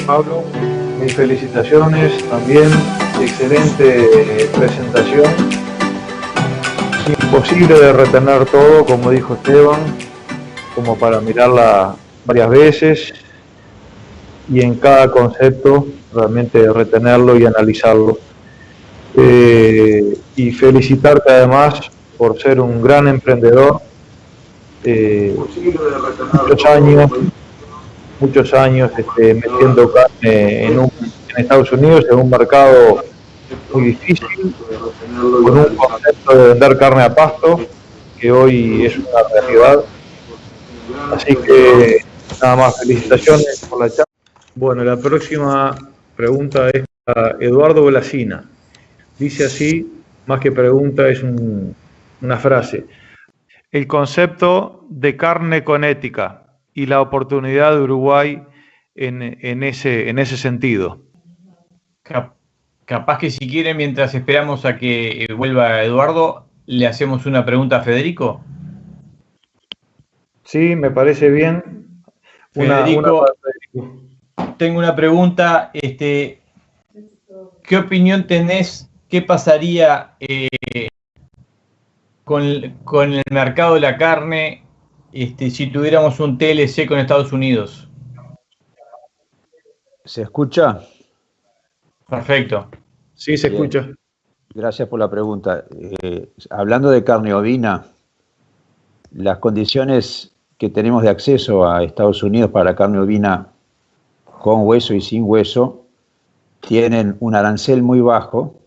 Pablo, mis felicitaciones también, excelente presentación. Imposible de retener todo, como dijo Esteban, como para mirarla varias veces y en cada concepto realmente retenerlo y analizarlo. Y felicitarte además por ser un gran emprendedor, muchos años metiendo carne en Estados Unidos en un mercado muy difícil, con un concepto de vender carne a pasto, que hoy es una realidad. Así que nada más, felicitaciones por la charla. Bueno, la próxima pregunta es a Eduardo Blasina. Dice así, más que pregunta, es una frase. El concepto de carne con ética y la oportunidad de Uruguay en ese sentido. Capaz que si quieren, mientras esperamos a que vuelva Eduardo, le hacemos una pregunta a Federico. Sí, me parece bien. Federico, tengo una pregunta. ¿Qué opinión tenés? ¿Qué pasaría con el mercado de la carne si tuviéramos un TLC con Estados Unidos? ¿Se escucha? Perfecto. Sí, se escucha. Gracias por la pregunta. Hablando de carne ovina, las condiciones que tenemos de acceso a Estados Unidos para la carne ovina con hueso y sin hueso tienen un arancel muy bajo,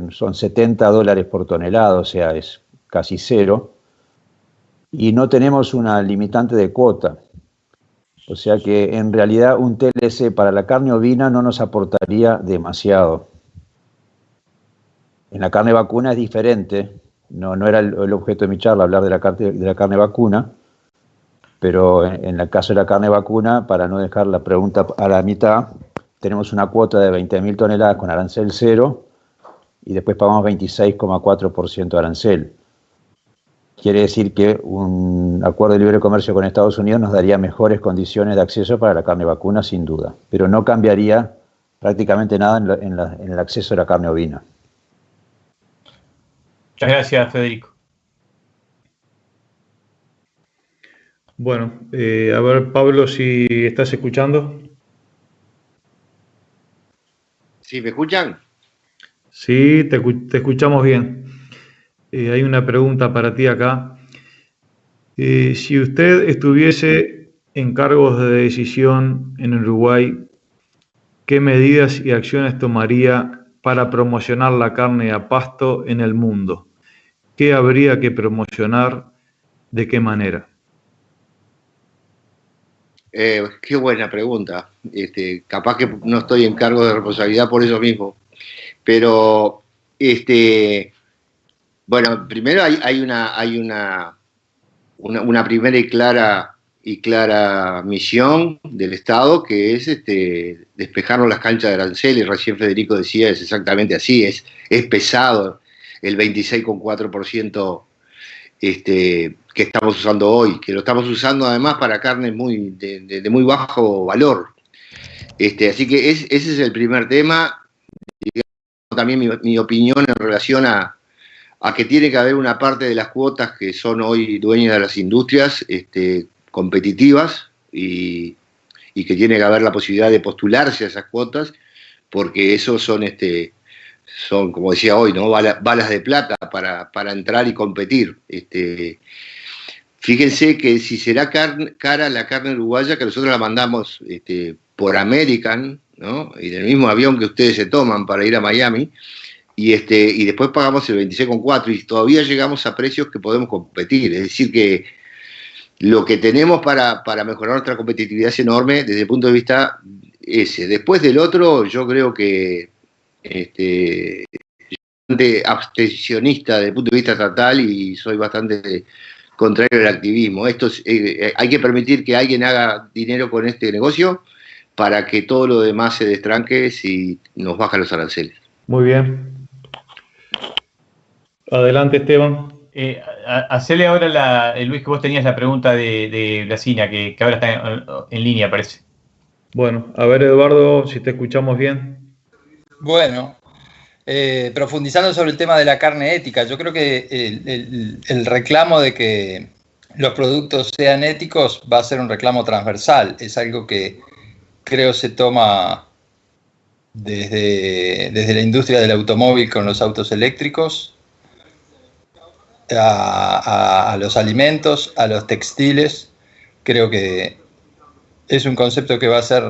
son $70 por tonelada, o sea, es casi cero, y no tenemos una limitante de cuota. O sea que en realidad un TLC para la carne ovina no nos aportaría demasiado. En la carne vacuna es diferente, no era el objeto de mi charla hablar de la carne vacuna, pero en el caso de la carne vacuna, para no dejar la pregunta a la mitad, tenemos una cuota de 20.000 toneladas con arancel cero y después pagamos 26,4% de arancel. Quiere decir que un acuerdo de libre comercio con Estados Unidos nos daría mejores condiciones de acceso para la carne vacuna, sin duda, pero no cambiaría prácticamente nada en el acceso a la carne ovina. Muchas gracias, Federico. Bueno, a ver, Pablo, si estás escuchando. ¿Sí me escuchan? Sí, te escuchamos bien. Hay una pregunta para ti acá. Si usted estuviese en cargos de decisión en Uruguay, ¿qué medidas y acciones tomaría para promocionar la carne a pasto en el mundo? ¿Qué habría que promocionar? ¿De qué manera? Qué buena pregunta. Capaz que no estoy en cargo de responsabilidad por eso mismo. Pero, bueno, primero hay una primera y clara misión del Estado, que es despejarnos las canchas de aranceles. Recién Federico decía, es exactamente así, es pesado el 26,4% que estamos usando hoy, que lo estamos usando además para carnes de muy bajo valor. Así que ese es el primer tema. Digamos, también mi opinión en relación a que tiene que haber una parte de las cuotas que son hoy dueñas de las industrias competitivas y que tiene que haber la posibilidad de postularse a esas cuotas, porque esos son, como decía hoy, ¿no? Balas de plata para entrar y competir. Fíjense que si será cara la carne uruguaya, que nosotros la mandamos por American, ¿no? Y del mismo avión que ustedes se toman para ir a Miami, y después pagamos el 26,4 y todavía llegamos a precios que podemos competir. Es decir que lo que tenemos para mejorar nuestra competitividad es enorme desde el punto de vista ese. Después del otro, yo creo que bastante abstencionista desde el punto de vista estatal y soy bastante contrario al activismo. Hay que permitir que alguien haga dinero con este negocio para que todo lo demás se destranque si nos bajan los aranceles. Muy bien. Adelante, Esteban. Hacele ahora, Luis, que vos tenías la pregunta de Blasina, que ahora está en línea, parece. Bueno, a ver, Eduardo, si te escuchamos bien. Bueno, profundizando sobre el tema de la carne ética, yo creo que el reclamo de que los productos sean éticos va a ser un reclamo transversal. Es algo que creo se toma desde la industria del automóvil con los autos eléctricos, a los alimentos, a los textiles. Creo que es un concepto que va a ser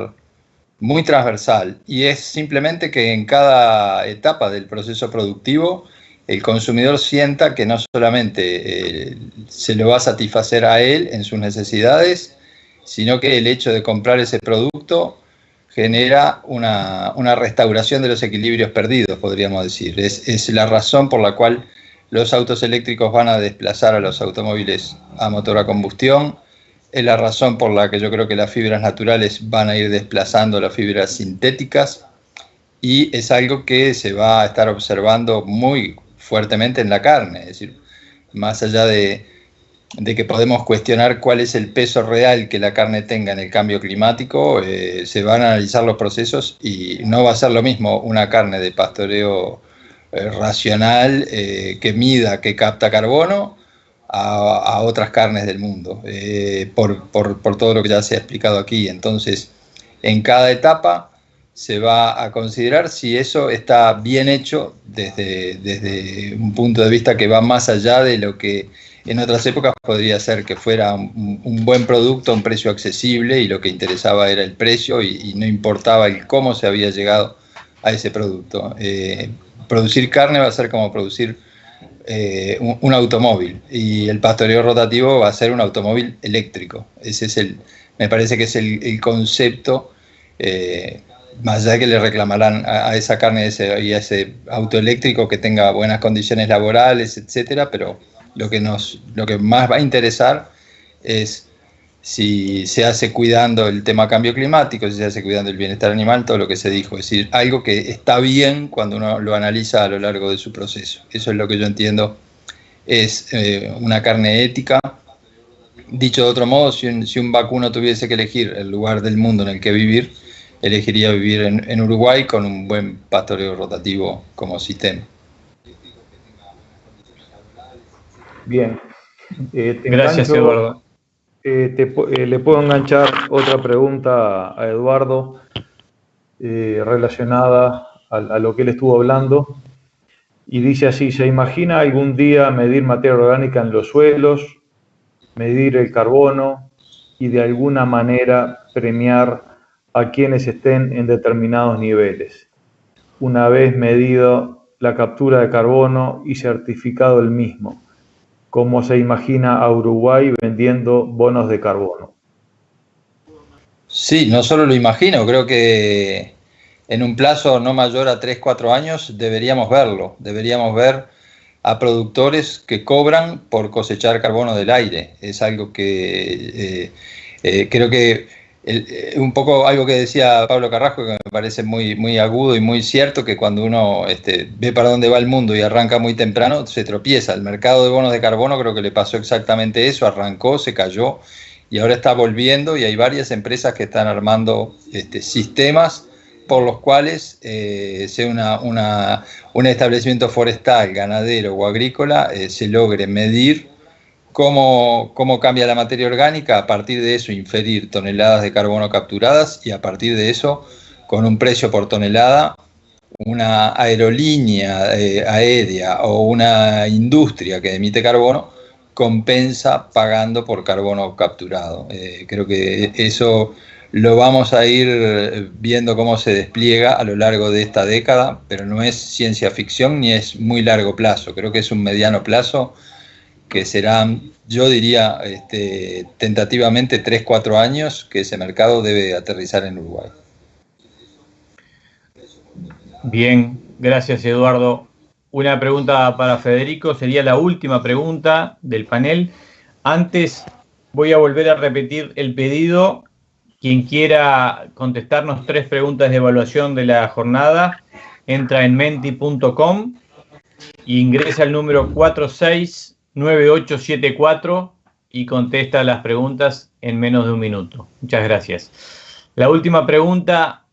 muy transversal y es simplemente que en cada etapa del proceso productivo el consumidor sienta que no solamente se lo va a satisfacer a él en sus necesidades, sino que el hecho de comprar ese producto genera una restauración de los equilibrios perdidos, podríamos decir. Es la razón por la cual los autos eléctricos van a desplazar a los automóviles a motor a combustión. Es la razón por la que yo creo que las fibras naturales van a ir desplazando las fibras sintéticas y es algo que se va a estar observando muy fuertemente en la carne. Es decir, más allá de que podemos cuestionar cuál es el peso real que la carne tenga en el cambio climático, se van a analizar los procesos y no va a ser lo mismo una carne de pastoreo racional que mida, que capta carbono, a otras carnes del mundo, por todo lo que ya se ha explicado aquí. Entonces, en cada etapa se va a considerar si eso está bien hecho desde un punto de vista que va más allá de lo que en otras épocas podría ser que fuera un buen producto a un precio accesible y lo que interesaba era el precio y no importaba el cómo se había llegado a ese producto. Producir carne va a ser como producir un automóvil y el pastoreo rotativo va a ser un automóvil eléctrico. Ese es me parece que es el concepto, más allá de que le reclamarán a esa carne y a ese auto eléctrico que tenga buenas condiciones laborales, etcétera, pero lo que más va a interesar es si se hace cuidando el tema cambio climático, si se hace cuidando el bienestar animal, todo lo que se dijo. Es decir, algo que está bien cuando uno lo analiza a lo largo de su proceso. Eso es lo que yo entiendo es una carne ética. Dicho de otro modo, si un vacuno tuviese que elegir el lugar del mundo en el que vivir, elegiría vivir en Uruguay con un buen pastoreo rotativo como sistema. Bien. Gracias, Eduardo. Le puedo enganchar otra pregunta a Eduardo relacionada a lo que él estuvo hablando y dice así: ¿se imagina algún día medir materia orgánica en los suelos, medir el carbono y de alguna manera premiar a quienes estén en determinados niveles? Una vez medido la captura de carbono y certificado el mismo, ¿cómo se imagina a Uruguay vendiendo bonos de carbono? Sí, no solo lo imagino, creo que en un plazo no mayor a 3-4 años deberíamos verlo. Deberíamos ver a productores que cobran por cosechar carbono del aire. Es algo que creo que un poco algo que decía Pablo Carrasco, que me parece muy, muy agudo y muy cierto, que cuando uno ve para dónde va el mundo y arranca muy temprano, se tropieza. El mercado de bonos de carbono creo que le pasó exactamente eso, arrancó, se cayó y ahora está volviendo y hay varias empresas que están armando sistemas por los cuales sea un establecimiento forestal, ganadero o agrícola se logre medir cómo cambia la materia orgánica, a partir de eso inferir toneladas de carbono capturadas y a partir de eso, con un precio por tonelada, una aerolínea aérea o una industria que emite carbono compensa pagando por carbono capturado. Creo que eso lo vamos a ir viendo cómo se despliega a lo largo de esta década, pero no es ciencia ficción ni es muy largo plazo. Creo que es un mediano plazo que serán, yo diría, tentativamente 3-4 años que ese mercado debe aterrizar en Uruguay. Bien, gracias, Eduardo. Una pregunta para Federico, sería la última pregunta del panel. Antes voy a volver a repetir el pedido. Quien quiera contestarnos 3 preguntas de evaluación de la jornada, entra en menti.com e ingresa el número 469874 y contesta las preguntas en menos de un minuto. Muchas gracias. La última pregunta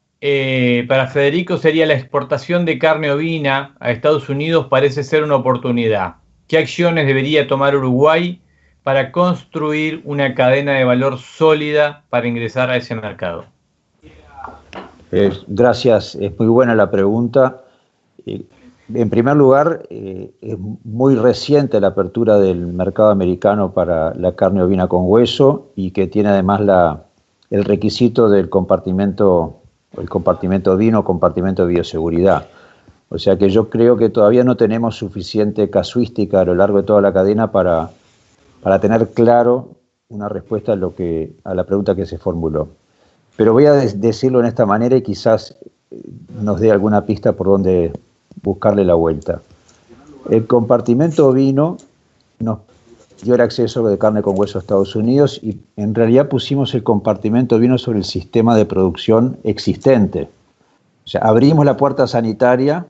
para Federico sería: la exportación de carne ovina a Estados Unidos parece ser una oportunidad. ¿Qué acciones debería tomar Uruguay para construir una cadena de valor sólida para ingresar a ese mercado? Gracias, es muy buena la pregunta. En primer lugar, es muy reciente la apertura del mercado americano para la carne ovina con hueso y que tiene además el requisito del compartimento ovino, compartimento de bioseguridad. O sea que yo creo que todavía no tenemos suficiente casuística a lo largo de toda la cadena para tener claro una respuesta a la pregunta que se formuló. Pero voy a decirlo en esta manera y quizás nos dé alguna pista por donde buscarle la vuelta. El compartimento ovino nos dio el acceso de carne con hueso a Estados Unidos y en realidad pusimos el compartimento ovino sobre el sistema de producción existente. O sea, abrimos la puerta sanitaria,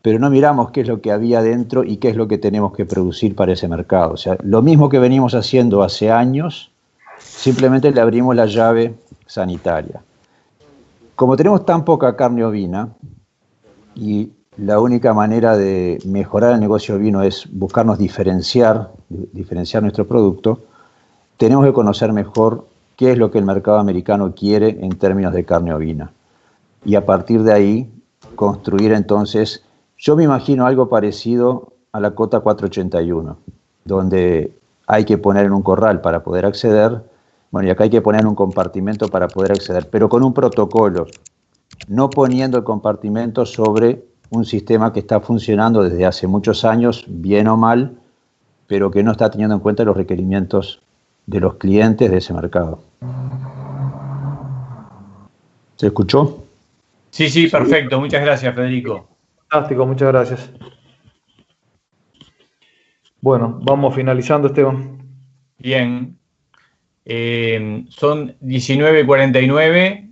pero no miramos qué es lo que había dentro y qué es lo que tenemos que producir para ese mercado. O sea, lo mismo que venimos haciendo hace años, simplemente le abrimos la llave sanitaria. Como tenemos tan poca carne ovina y la única manera de mejorar el negocio ovino es buscarnos diferenciar nuestro producto, tenemos que conocer mejor qué es lo que el mercado americano quiere en términos de carne ovina. Y a partir de ahí, construir entonces, yo me imagino algo parecido a la cota 481, donde hay que poner en un corral para poder acceder. Bueno, y acá hay que poner un compartimento para poder acceder, pero con un protocolo, no poniendo el compartimento sobre un sistema que está funcionando desde hace muchos años, bien o mal, pero que no está teniendo en cuenta los requerimientos de los clientes de ese mercado. ¿Se escuchó? Sí, perfecto. Muchas gracias, Federico. Fantástico, muchas gracias. Bueno, vamos finalizando, Esteban. Bien. Son 19:49.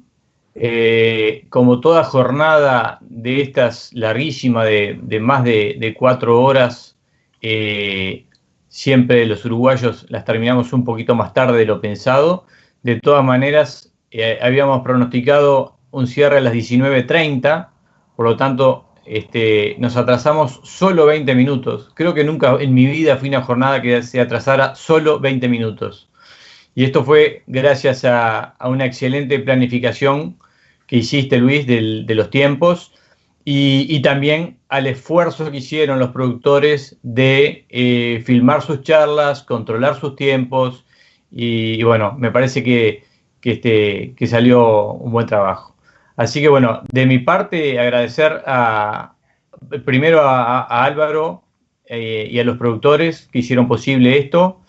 Como toda jornada de estas larguísima de más de 4 horas, siempre los uruguayos las terminamos un poquito más tarde de lo pensado. De todas maneras, habíamos pronosticado un cierre a las 19:30, por lo tanto nos atrasamos solo 20 minutos. Creo que nunca en mi vida fui a una jornada que se atrasara solo 20 minutos. Y esto fue gracias a una excelente planificación que hiciste, Luis, de los tiempos y también al esfuerzo que hicieron los productores de filmar sus charlas, controlar sus tiempos y bueno, me parece que salió un buen trabajo. Así que bueno, de mi parte agradecer primero a Álvaro y a los productores que hicieron posible esto,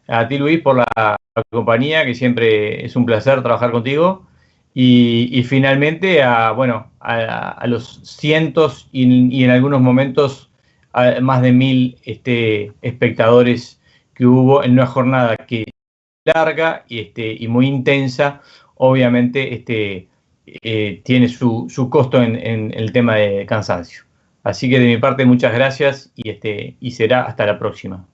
a ti, Luis, por la compañía, que siempre es un placer trabajar contigo, y finalmente a los cientos y en algunos momentos a más de 1000 espectadores que hubo en una jornada que larga y muy intensa. Obviamente tiene su costo en el tema de cansancio. Así que de mi parte muchas gracias y será hasta la próxima.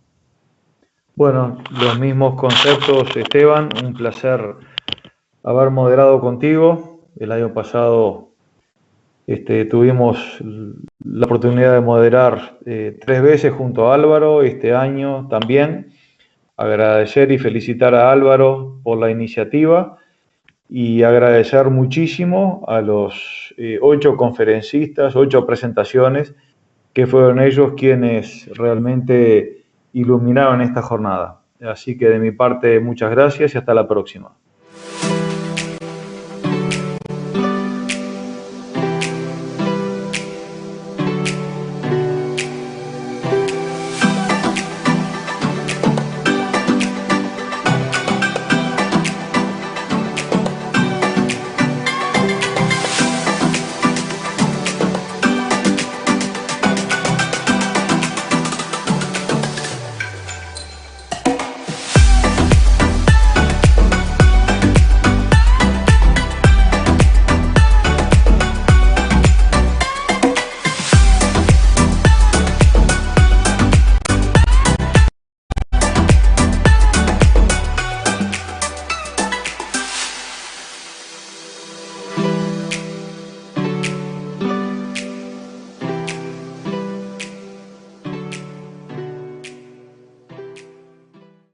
Bueno, los mismos conceptos, Esteban, un placer haber moderado contigo. El año pasado tuvimos la oportunidad de moderar 3 veces junto a Álvaro, este año también. Agradecer y felicitar a Álvaro por la iniciativa y agradecer muchísimo a los 8 conferencistas, 8 presentaciones, que fueron ellos quienes realmente iluminaron esta jornada. Así que de mi parte, muchas gracias y hasta la próxima.